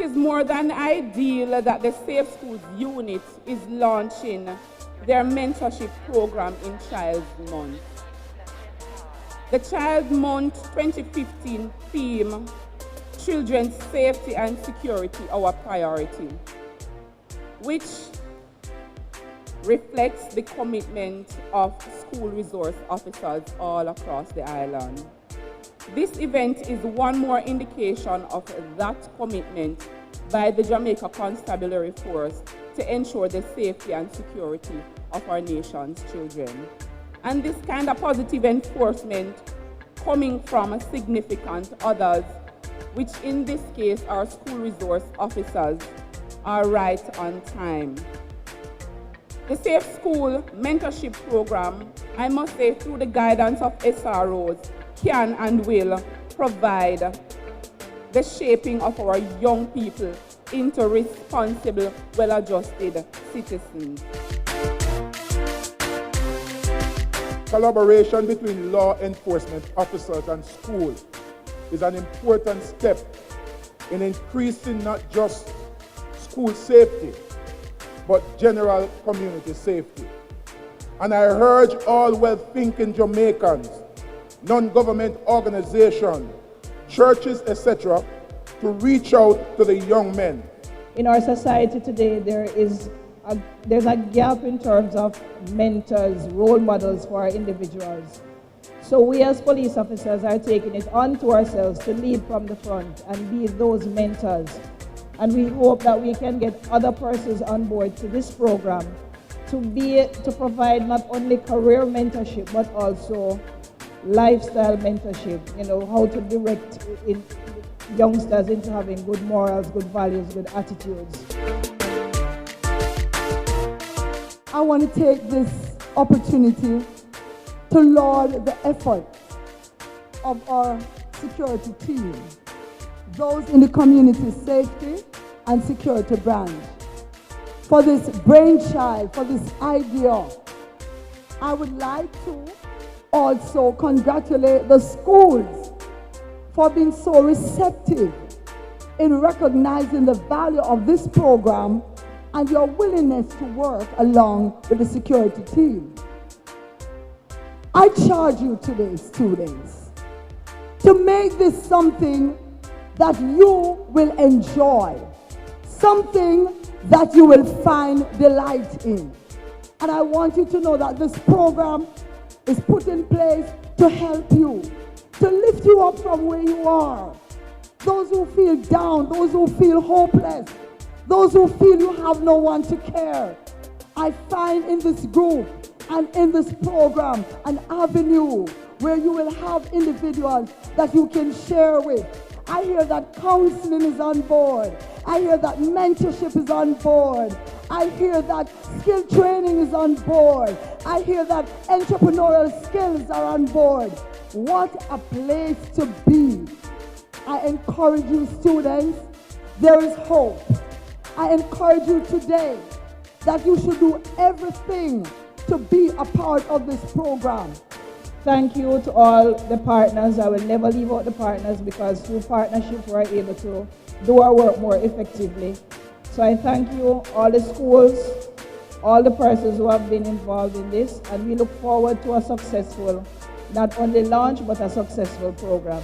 It is more than ideal that the Safe Schools unit is launching their mentorship program in Child's Month. The Child Month 2015 theme, Children's Safety and Security, Our Priority, which reflects the commitment of school resource officers all across the island. This event is one more indication of that commitment by the Jamaica Constabulary Force to ensure the safety and security of our nation's children. And this kind of positive enforcement coming from significant others, which in this case are school resource officers, are right on time. The Safe School Mentorship Program, I must say, through the guidance of SROs, can and will provide the shaping of our young people into responsible, well-adjusted citizens. Collaboration between law enforcement officers and schools is an important step in increasing not just school safety, but general community safety. And I urge all well-thinking Jamaicans, non-government organizations, churches, etc., to reach out to the young men. In our society today, there's a gap in terms of mentors, role models for our individuals. So we as police officers are taking it onto ourselves to lead from the front and be those mentors. And we hope that we can get other persons on board to this program to provide not only career mentorship, but also lifestyle mentorship, how to direct youngsters into having good morals, good values, good attitudes. I want to take this opportunity to laud the effort of our security team, those in the community safety and security branch, for this brainchild, for this idea. I would like to also congratulate the schools for being so receptive in recognizing the value of this program and your willingness to work along with the security team. I charge you today, students, to make this something that you will enjoy, something that you will find delight in. And I want you to know that this program is put in place to help you, to lift you up from where you are. Those who feel down, those who feel hopeless, those who feel you have no one to care. I find in this group and in this program an avenue where you will have individuals that you can share with. I hear that counseling is on board. I hear that mentorship is on board. I hear that skill training is on board. I hear that entrepreneurial skills are on board. What a place to be. I encourage you, students, there is hope. I encourage you today that you should do everything to be a part of this program. Thank you to all the partners. I will never leave out the partners because through partnership we're able to do our work more effectively. So I thank you, all the schools, all the persons who have been involved in this, and we look forward to a successful, not only launch, but a successful program.